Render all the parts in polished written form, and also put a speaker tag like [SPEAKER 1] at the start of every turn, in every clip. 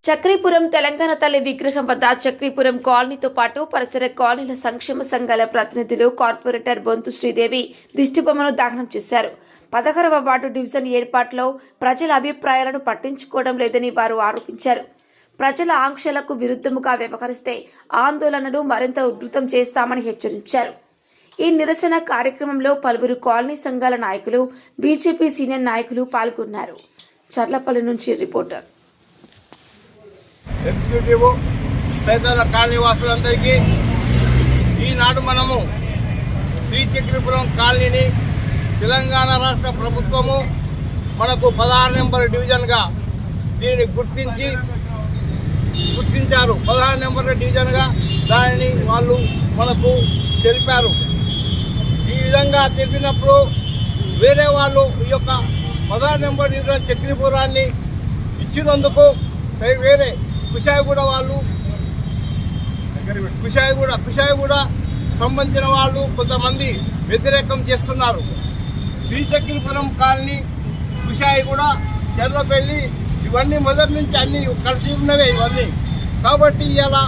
[SPEAKER 1] చక్రీపురం తెలంగాణ తల్లి విగ్రహం వద్ద చక్రీపురం కాలనీతో పాటు పరిసర కాలనీల సంక్షేమ సంఘాల ప్రతినిధులు కార్పొరేటర్ బొంతు శ్రీదేవి దిష్టిబొమ్మను దహనం చేశారు. 16వ వార్డు డివిజన్ ఏర్పాటులో ప్రజల అభిప్రాయాలను పట్టించుకోవడం లేదని వారు ఆరోపించారు. ప్రజల ఆంక్షలకు విరుద్ధముగా వ్యవహరిస్తే ఆందోళనలు మరింత ఉధృతం చేస్తామని హెచ్చరించారు. ఈ నిరసన కార్యక్రమంలో పలువురు కాలనీ సంఘాల నాయకులు, బీజేపీ సీనియర్ నాయకులు పాల్గొన్నారు. చర్లపల్లి నుంచి రిపోర్టర్.
[SPEAKER 2] ఎగ్జిక్యూటివ్ పేదల కాలనీ వాసులందరికీ ఈనాడు మనము శ్రీ చక్రీపురం కాలనీని తెలంగాణ రాష్ట్ర ప్రభుత్వము మనకు 16 నెంబర్ డివిజన్గా దీన్ని గుర్తించారు. 16 నెంబర్ డివిజన్గా దానిని వాళ్ళు మనకు తెలిపారు. ఈ విధంగా తెలిపినప్పుడు వేరే వాళ్ళు ఈ యొక్క 16 నెంబర్ డివిజన్ చక్రీపురాన్ని ఇచ్చినందుకు వేరే కుషాయిగూడ వాళ్ళు కుషాయిగూడ సంబంధించిన వాళ్ళు కొంతమంది వ్యతిరేకం చేస్తున్నారు. శ్రీ చక్రీపురం కాలనీ, కుషాయిగూడ, చెర్లపల్లి ఇవన్నీ మొదటి నుంచి అన్ని కలిసి ఉన్నవే ఇవన్నీ. కాబట్టి ఇలా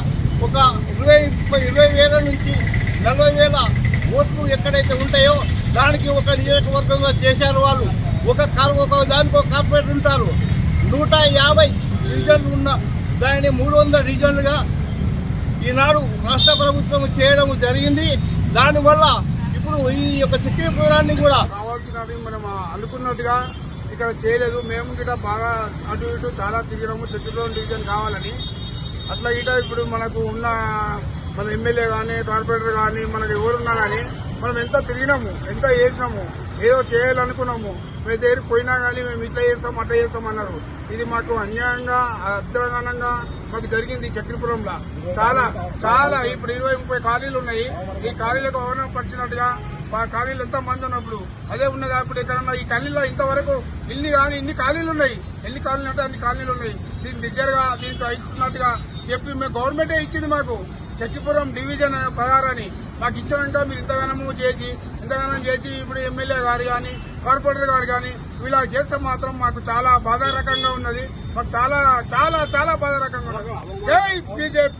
[SPEAKER 2] ఒక 20,000 నుంచి 40,000 ఓట్లు ఎక్కడైతే ఉంటాయో దానికి ఒక నియోజకవర్గంగా చేశారు వాళ్ళు. ఒక దానికి ఒక కార్పొరేటర్ ఉంటారు. 150 డివిజన్లు ఉన్న దానిని 300 డివిజన్లుగా ఈనాడు రాష్ట్ర ప్రభుత్వం చేయడం జరిగింది. దానివల్ల ఇప్పుడు ఈ యొక్క చక్రీపురాన్ని కూడా
[SPEAKER 3] కావాల్సినది మనం అనుకున్నట్టుగా ఇక్కడ చేయలేదు. మేము గిట బాగా అటు ఇటు చాలా తిరిగినాము చక్రీపురం డివిజన్ కావాలని. అట్లా గిట ఇప్పుడు మనకు ఉన్న మన ఎమ్మెల్యే కానీ కార్పొరేటర్ కానీ మనకు ఎవరున్నా కానీ మనం ఎంత తిరిగినాము, ఎంత చేసినాము, ఏదో చేయాలనుకున్నాము. మేము దగ్గరికి పోయినా కానీ మేము ఇట్లా చేస్తాం అట్లా చేస్తాం అన్నారు. ఇది మాకు అన్యాయంగా అధ్వానంగా మాకు జరిగింది. చక్రీపురంలో చాలా చాలా ఇప్పుడు 20-30 కాలనీలు ఉన్నాయి. ఈ కాలనీలకు అవమానపరిచినట్టుగా మా కాలనీలు ఎంత మంది ఉన్నప్పుడు అదే ఉన్నది. అప్పుడు ఎక్కడన్నా ఈ కాలనీలో ఇంతవరకు ఇన్ని కాలనీలు ఉన్నాయి. ఎన్ని కాలనీలు అంటే అన్ని కాలనీలు ఉన్నాయి. దీని దగ్గరగా దీంతో అయినట్టుగా చెప్పి మేము గవర్నమెంటే ఇచ్చింది మాకు చక్రీపురం డివిజన్ 16 అని మాకు ఇచ్చారంటే మీరు ఇంతగానం చేసి ఇప్పుడు ఎమ్మెల్యే గారు కానీ కార్పొరేటర్ గారు కానీ ఇలా చేస్తే మాత్రం మాకు చాలా బాధారకంగా ఉన్నది. మాకు చాలా చాలా చాలా బాధారకంగా ఉన్నది. జై బీజేపీ.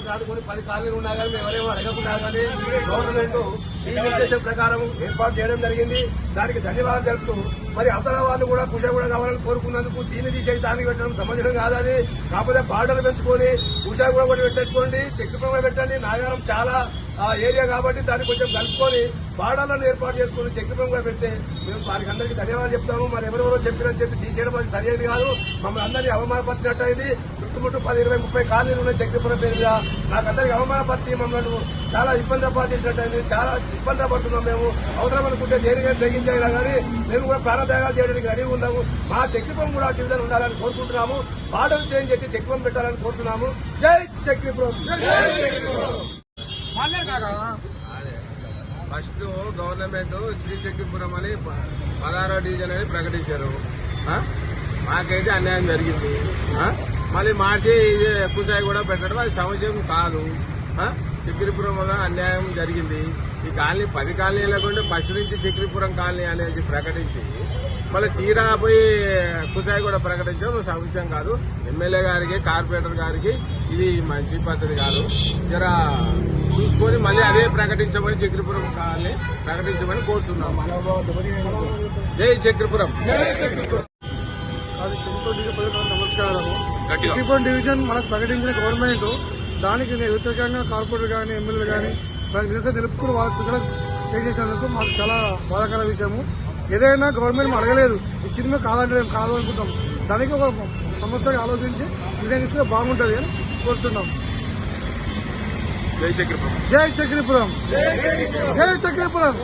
[SPEAKER 4] దాటుకొని 10 కాలనీలు ఉన్నా కానీ మేము ఎవరేమో అడగకుండా కానీ గవర్నమెంట్ ఈ నిర్దేశం ప్రకారం ఏర్పాటు చేయడం జరిగింది. దానికి ధన్యవాదాలు తెలుపుతూ మరి అవతల వాళ్ళు కూడా కుషాయిగూడ కావాలని కోరుకున్నందుకు దీన్ని తీసేసి దానికి పెట్టడం సమంజసం కాదు. అది కాకపోతే బార్డర్ పెంచుకొని కుషాయిగూడ కూడా పెట్టండి, చక్రీపురం పెట్టండి. నాగారం చాలా ఏరియా కాబట్టి దాన్ని కొంచెం కలుపుకొని బార్డర్లను ఏర్పాటు చేసుకుని చక్రీపురం పెడితే మేము వారికి అందరికీ ధన్యవాదాలు చెప్తాము. మరి ఎవరెవరో చెప్పినని చెప్పి తీసేయడం అది సరైనది కాదు. మమ్మల్ని అందరినీ అవమానపరిచినట్టు అయింది. చుట్టుముట్టు 10, 20, 30 కాలనీలు ఉన్నాయి చక్రీపురం పేరు మీద. నాకు అందరికీ అవమానపరిచి మమ్మల్ని చాలా ఇబ్బంది చేసినట్టు అయింది. చాలా ఇబ్బంది పడుతున్నాం. మేము అవసరం అనుకుంటే దేనికైనా తెగించేలా కానీ మేము కూడా ప్రాణత్యాగాలు చేయడానికి రెడీగా ఉన్నాము. మా చక్రీపురం కూడా డివిజన్ ఉండాలని కోరుకుంటున్నాము. బార్డర్ చేంజ్ చేసి చక్రీపురం పెట్టాలని కోరుతున్నాము. జై చక్రీపురం.
[SPEAKER 2] ఫస్ట్ గవర్నమెంట్ శ్రీ చక్రీపురం అని 16వ డివిజన్ అని ప్రకటించారు. మాకైతే అన్యాయం జరిగింది. మళ్ళీ మార్చి ఇది కుషాయిగూడ పెట్టడం అది సమస్యం కాదు. చక్రీపురం వల్ల అన్యాయం జరిగింది. ఈ కాలనీ 10 కాలనీలకుంటే ఫస్ట్ నుంచి చక్రీపురం కాలనీ అనేది ప్రకటించి మళ్ళీ తీరా పోయి కుషాయిగూడ ప్రకటించడం సమస్యం కాదు. ఎమ్మెల్యే గారికి కార్పొరేటర్ గారికి ఇది మంచి పద్ధతి కాదు. జర చూసుకొని మళ్ళీ అదే ప్రకటించమని చక్రీపురం కాలనీ ప్రకటించమని కోరుతున్నాం. జై చక్రీపురం.
[SPEAKER 3] నమస్కారం. చక్రీపురం డివిజన్ మనకు ప్రకటించిన గవర్నమెంట్ దానికి వ్యతిరేకంగా కార్పొరేటర్ కానీ ఎమ్మెల్యేలు కానీ దానికి నిరసన తెలుపుకుని వాళ్ళకి కుశల చేసేందుకు మాకు చాలా బాధాకర విషయము. ఏదైనా గవర్నమెంట్ అడగలేదు, ఇచ్చింది మేము కాదంటే కాదు అనుకుంటాం. దానికి ఒక సమస్యగా ఆలోచించి నిర్ణయం తీసుకుంటే బాగుంటుంది అని కోరుతున్నాం.
[SPEAKER 2] జై చక్రీపురం.
[SPEAKER 3] జై చక్రీపురం. జై చక్రీపురం.